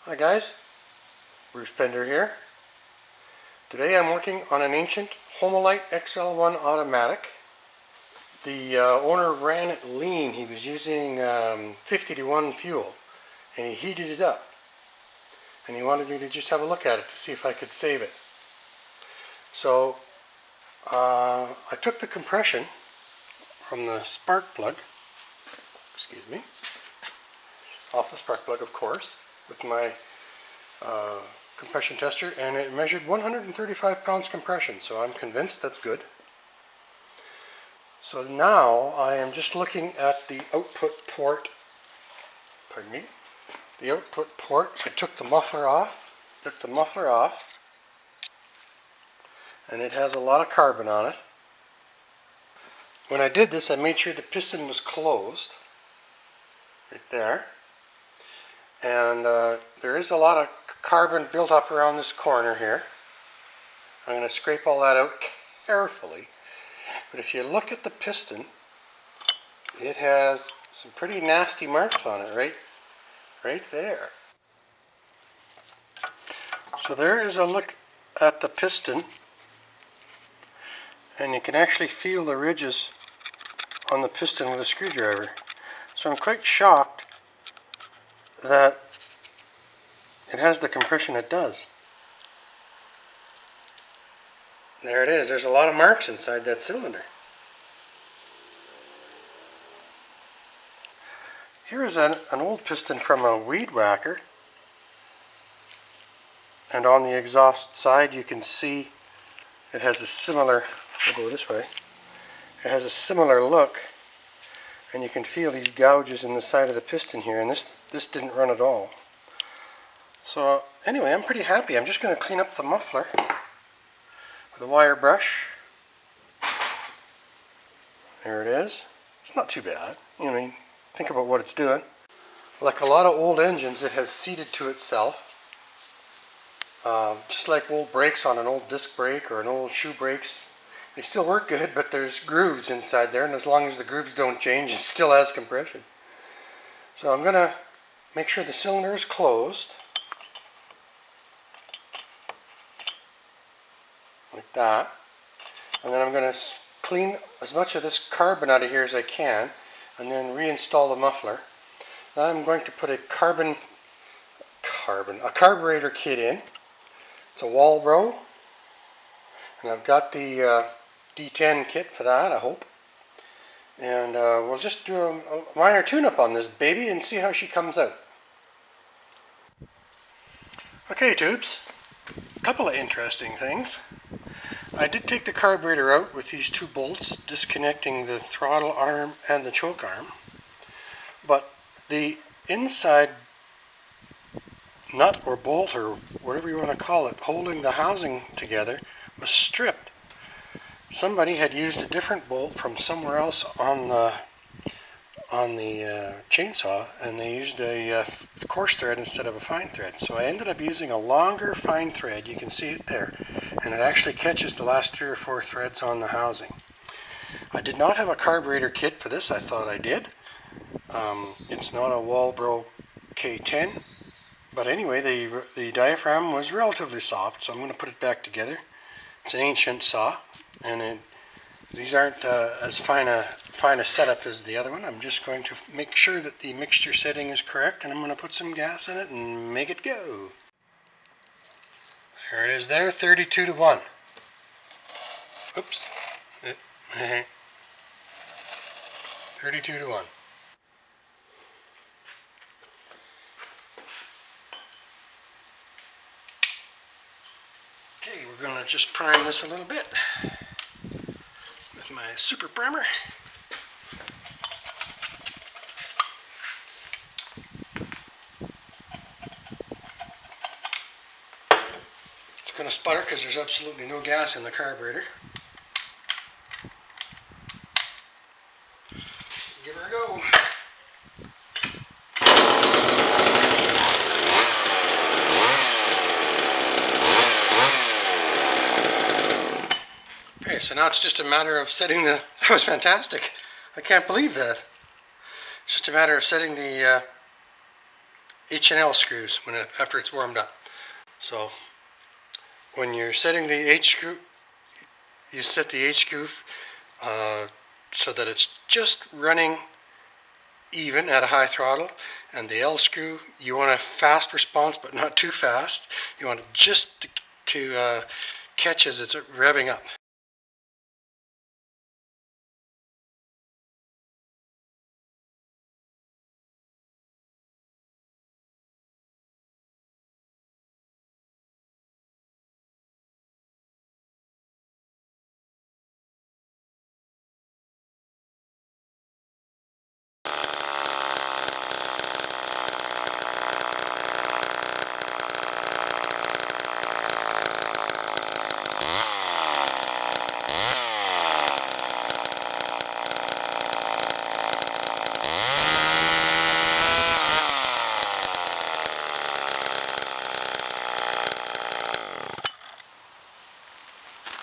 Hi guys, Bruce Pender here. Today I'm working on an ancient Homelite XL1 automatic. The owner ran it lean. He was using 50-to-1 fuel and he heated it up. And he wanted me to just have a look at it to see if I could save it. So I took the compression from the spark plug, off the spark plug of course, with my compression tester, and it measured 135 pounds compression, so I'm convinced that's good. So now I am just looking at the output port, the output port. I took the muffler off, and it has a lot of carbon on it. When I did this, I made sure the piston was closed, right there. And there is a lot of carbon built up around this corner here. I'm going to scrape all that out carefully. But if you look at the piston, it has some pretty nasty marks on it, right there. So there is a look at the piston, and you can actually feel the ridges on the piston with a screwdriver. So I'm quite shocked that it has the compression it does. There it is. There's a lot of marks inside that cylinder. Here is an old piston from a weed whacker, and on the exhaust side you can see it has a similar, we'll go this way, it has a similar look, and you can feel these gouges in the side of the piston here, and this didn't run at all. So anyway, I'm pretty happy. I'm just going to clean up the muffler with a wire brush. There it is. It's not too bad. You know, think about what it's doing. Like a lot of old engines, it has seated to itself. Just like old brakes on an old disc brake or an old shoe brakes. They still work good, but there's grooves inside there, and as long as the grooves don't change, it still has compression. So I'm going to make sure the cylinder is closed. Like that. And then I'm going to clean as much of this carbon out of here as I can, and then reinstall the muffler. Then I'm going to put a carburetor kit in. It's a Walbro, and I've got the D10 kit for that, I hope. And we'll just do a minor tune-up on this baby and see how she comes out. Okay, tubes, a couple of interesting things. I did take the carburetor out with these two bolts, disconnecting the throttle arm and the choke arm. But the inside nut or bolt, or whatever you want to call it, holding the housing together was stripped. Somebody had used a different bolt from somewhere else on the chainsaw, and they used a coarse thread instead of a fine thread. So I ended up using a longer fine thread. You can see it there, and it actually catches the last 3 or 4 threads on the housing. I did not have a carburetor kit for this. I thought I did. It's not a Walbro K10, but anyway, the diaphragm was relatively soft, so I'm going to put it back together. It's an ancient saw, and these aren't as fine a setup as the other one. I'm just going to make sure that the mixture setting is correct, and I'm going to put some gas in it and make it go. There it is there, 32-to-1. Oops. 32-to-1. Okay, we're going to just prime this a little bit with my super primer. It's going to sputter because there's absolutely no gas in the carburetor. Give her a go. Okay, so now it's just a matter of setting the... That was fantastic. I can't believe that. It's just a matter of setting the H and L screws after it's warmed up. So when you're setting the H screw, you set the H screw so that it's just running even at a high throttle, and the L screw, you want a fast response but not too fast. You want it just to catch as it's revving up.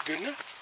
Good enough?